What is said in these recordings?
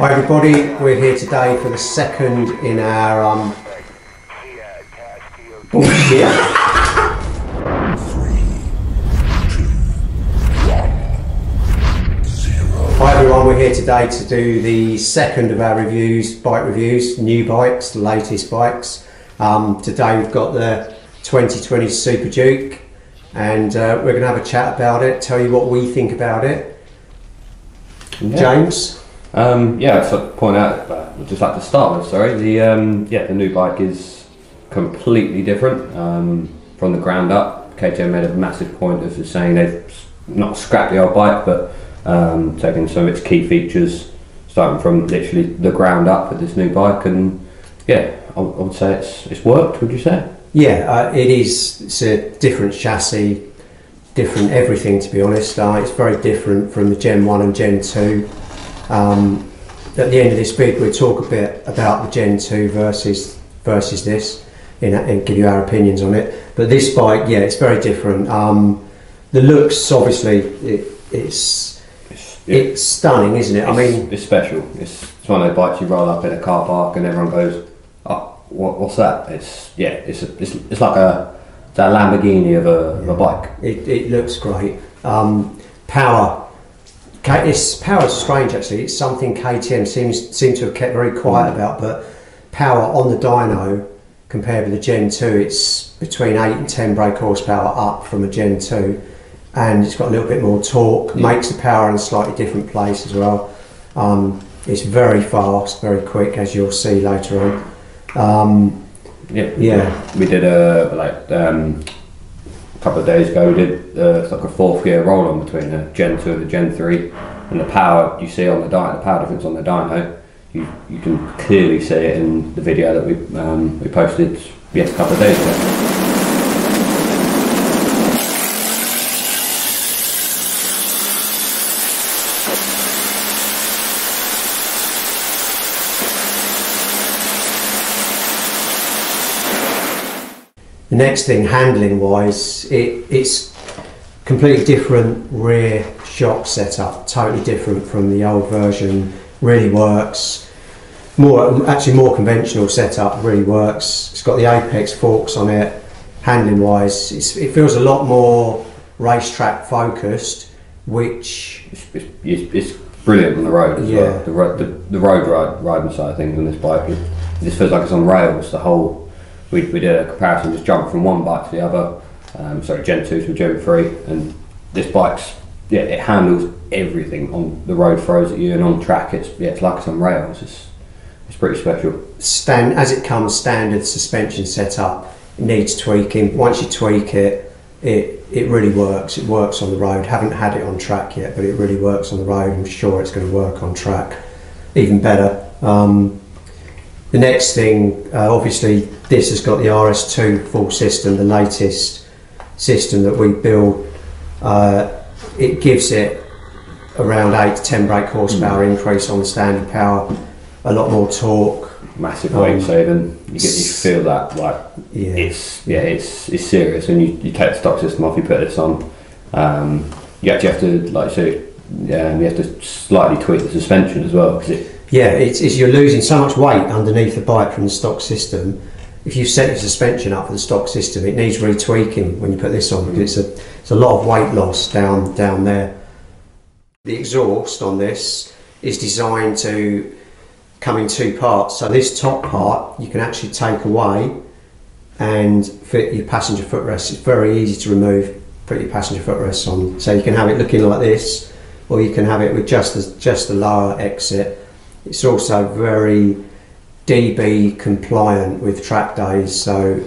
Hi everybody, we're here today for the second in our bullshit. Hi everyone, we're here today to do the second of our reviews, bike reviews, new bikes, the latest bikes. Today we've got the 2020 SUPERDUKE and we're going to have a chat about it, tell you what we think about it. Yeah. James? Yeah, so to point out, I'd just like to start with, sorry, the new bike is completely different from the ground up. KTM made a massive point of saying they've not scrapped the old bike, but taken some of its key features, starting from literally the ground up with this new bike, and yeah, I would say it's worked, would you say? Yeah, it is. It's a different chassis, different everything, to be honest. It's very different from the Gen 1 and Gen 2. At the end of this vid we'll talk a bit about the Gen 2 versus this and give you our opinions on it. But this bike, yeah, it's very different. The looks, obviously, it's stunning, isn't it? I mean, it's special. It's one of those bikes you roll up in a car park and everyone goes, "Oh, what's that?" It's like a Lamborghini of a bike. It looks great. Power. Power's strange actually. It's something KTM seem to have kept very quiet about, but power on the dyno compared with the Gen 2, it's between 8 and 10 brake horsepower up from a Gen 2, and it's got a little bit more torque, makes the power in a slightly different place as well. It's very fast, very quick, as you'll see later on. We did a couple of days ago, we did like a 4th gear roll on between the Gen 2 and the Gen 3, and the power you see on the dyno, the power difference on the dyno, you can clearly see it in the video that we posted a couple of days ago. The next thing, handling wise, it's completely different rear shock setup, totally different from the old version. Really works. Actually more conventional setup, really works. It's got the Apex forks on it. Handling wise, it feels a lot more racetrack focused, which it's brilliant on the road as well. The road riding side of things on this bike, it just feels like it's on rails. The whole we did a comparison, just jumped from one bike to the other, sorry, Gen 2 to Gen 3, and this bike's, it handles everything. On the road, throws at you, and on track it's like it's on rails. It's pretty special. As it comes standard suspension setup, it needs tweaking. Once you tweak it, it really works. It works on the road. Haven't had it on track yet, but it really works on the road. I'm sure it's going to work on track even better. The next thing, obviously, this has got the RS2 full system, the latest system that we built. It gives it around 8 to 10 brake horsepower increase on the standard power, a lot more torque. Massive weight saving. You feel that, like, it's serious. When you take the stock system off, you put this on, you actually have to, like, you have to slightly tweak the suspension as well, because you're losing so much weight underneath the bike from the stock system. If you set your suspension up for the stock system, it needs retweaking when you put this on, because it's a lot of weight loss down there. The exhaust on this is designed to come in 2 parts. So this top part you can actually take away and fit your passenger footrest. It's very easy to remove. Put your passenger footrest on. So you can have it looking like this, or you can have it with just the lower exit. It's also very DB compliant with track days, so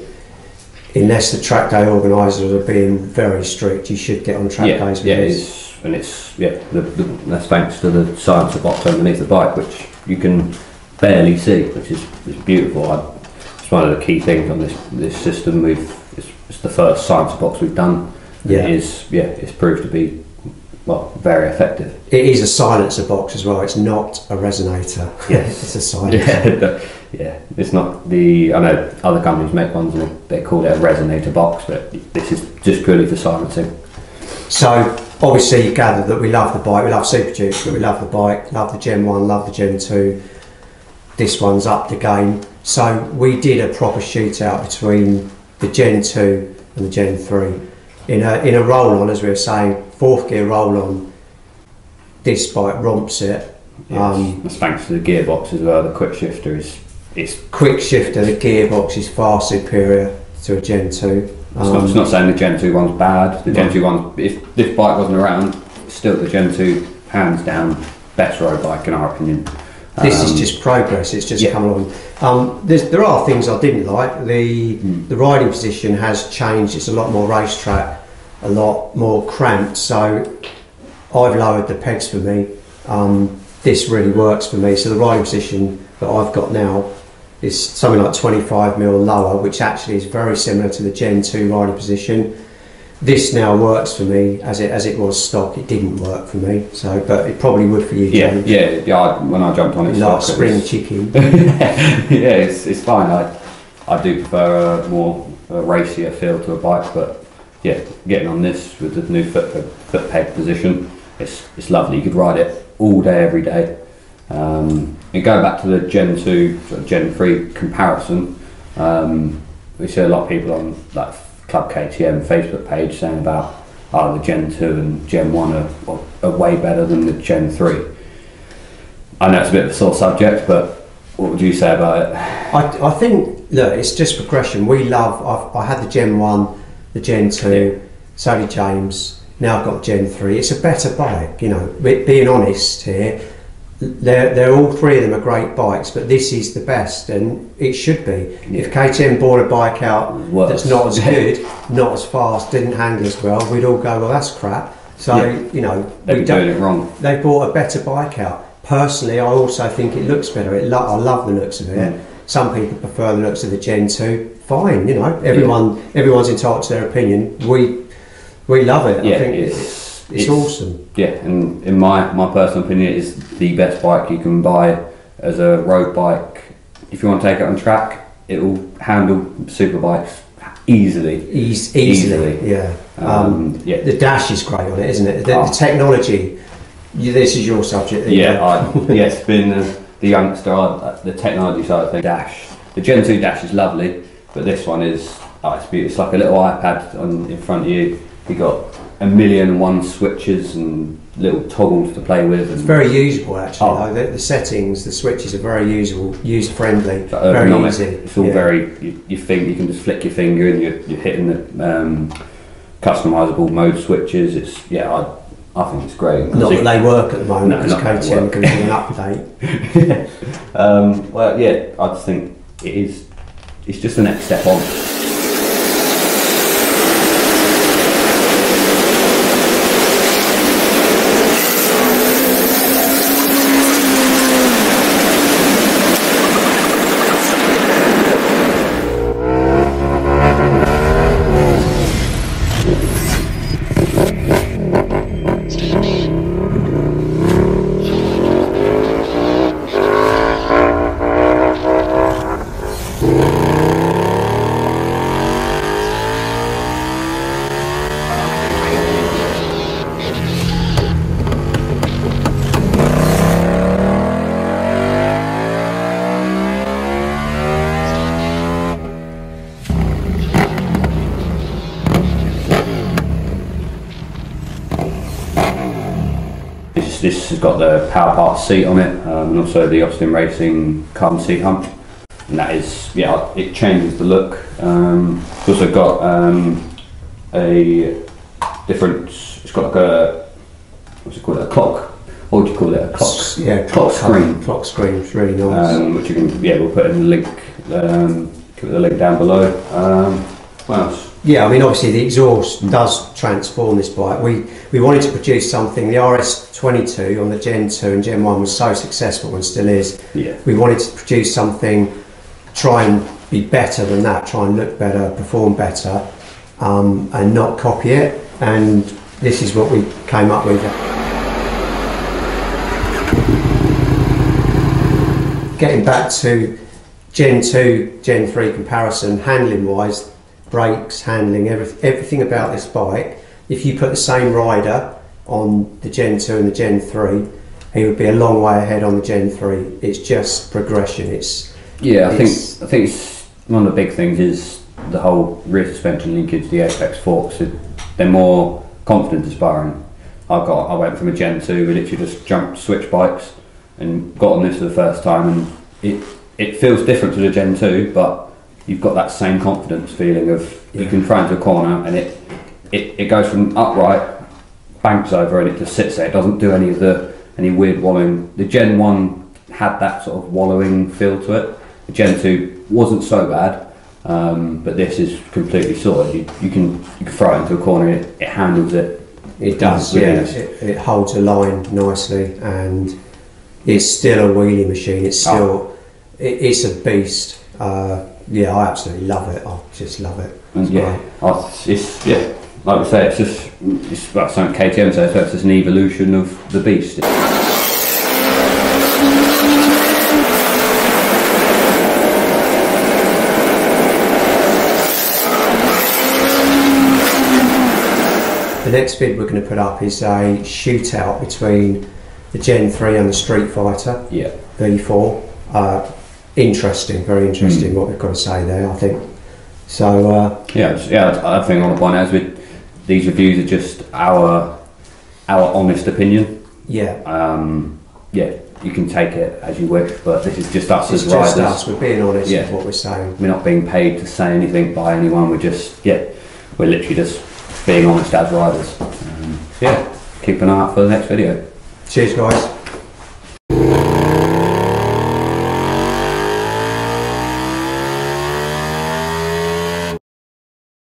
unless the track day organisers are being very strict, you should get on track days with this. That's thanks to the silencer box underneath the bike, which you can barely see, which is beautiful. It's one of the key things on this system. It's the first silencer box we've done. It's proved to be very effective. It is a silencer box as well. It's not a resonator. Yes, it's a silencer. It's not the. I know other companies make ones and they call it a resonator box, but this is just purely for silencing. So obviously you gather that we love the bike, we love SUPERDUKE, but we love the bike, love the Gen 1, love the Gen 2. This one's up the game. So we did a proper shootout between the Gen 2 and the Gen 3. In a roll-on, as we were saying, fourth gear roll-on, this bike romps it. That's thanks to the gearbox as well. The quick shifter is quick shifter. The gearbox is far superior to a Gen 2. It's not saying the Gen 2 one's bad. The Gen 2 one, if this bike wasn't around, still the Gen 2 hands down best road bike in our opinion. This is just progress. It's just come along. There are things I didn't like. The riding position has changed. It's a lot more racetrack, a lot more cramped. So I've lowered the pegs for me. This really works for me. So the riding position that I've got now is something like 25mm lower, which actually is very similar to the Gen 2 riding position. This now works for me as it was stock. It didn't work for me, but it probably would for you, James. Yeah. When I jumped on it, like spring chicken. Yeah, it's fine. I do prefer a more racier feel to a bike, but yeah, getting on this with the new foot peg position, it's lovely. You could ride it all day, every day. And going back to the Gen 2, sort of Gen 3 comparison, we see a lot of people on like Club KTM Facebook page saying about the Gen 2 and Gen 1 are way better than the Gen 3. I know it's a bit of a sore subject, but what would you say about it? I think, look, it's just progression. I had the Gen 1, the Gen 2, so did James. Now I've got Gen 3. It's a better bike, you know, being honest here. They're all three of them are great bikes, but this is the best, and it should be. If KTM bought a bike out that's not as good, not as fast, didn't handle as well, we'd all go, well, that's crap. So you know, they're doing it wrong. They bought a better bike out. Personally, I also think it looks better. I love the looks of it. Some people prefer the looks of the Gen 2. Fine, you know, everyone's entitled to their opinion. We love it. I think it's awesome. Yeah, and in my personal opinion, it is the best bike you can buy as a road bike. If you want to take it on track, it will handle super bikes easily. Easily, yeah. The dash is great on it, isn't it? The technology. This is your subject. Yes, being the youngster, the technology side of things. Dash. The Gen 2 dash is lovely, but this one is it's beautiful. It's like a little iPad in front of you. You got 1,000,001 switches and little toggles to play with. It's very usable actually. The settings, the switches are very usable, user friendly, very easy. It's all very. You think you can just flick your finger and you're hitting the customizable mode switches. I think it's great. Not that they work at the moment because KTM can do an update. I just think it's just the next step on. This has got the Power Part seat on it, and also the Austin Racing carbon seat hump, and that is, it changes the look. It's also got a different, it's got like a, what's it called, a clock, what would you call it, a clock? Yeah, clock screen. Clock screen, it's really nice. Which you can, we'll put in the link, put the link down below. What else? Yeah, I mean, obviously the exhaust does transform this bike. We wanted to produce something. The RS22 on the Gen 2 and Gen 1 was so successful and still is. Yeah. We wanted to produce something, try and be better than that, try and look better, perform better, and not copy it. And this is what we came up with. Getting back to Gen 2, Gen 3 comparison, handling wise, brakes, handling, everything about this bike, if you put the same rider on the Gen 2 and the Gen 3, he would be a long way ahead on the Gen 3. It's just progression. I think it's one of the big things is the whole rear suspension linkage, the apex forks. They're more confident aspiring. I went from a Gen 2, we literally just jumped switch bikes and got on this for the first time, and it feels different to the Gen 2, but you've got that same confidence feeling of you can try into a corner and it goes from upright, banks over, and it just sits there. It doesn't do any weird wallowing. The Gen 1 had that sort of wallowing feel to it. The Gen 2 wasn't so bad, but this is completely sorted. You can throw it into a corner, it handles it. It does, yeah. It holds a line nicely, and it's still a wheelie machine. It's still, it's a beast. Yeah, I absolutely love it. I just love it. It's great. Like we say, it's about something KTM says, so it's just an evolution of the beast. The next vid we're going to put up is a shootout between the Gen 3 and the Street Fighter V4. Interesting, very interesting what we've got to say there, I think. So I think on the point as with these reviews are just our honest opinion. You can take it as you wish, but this is just us as riders. It's just us. We're being honest with what we're saying. We're not being paid to say anything by anyone. We're literally just being honest as riders. Keep an eye out for the next video. Cheers, guys.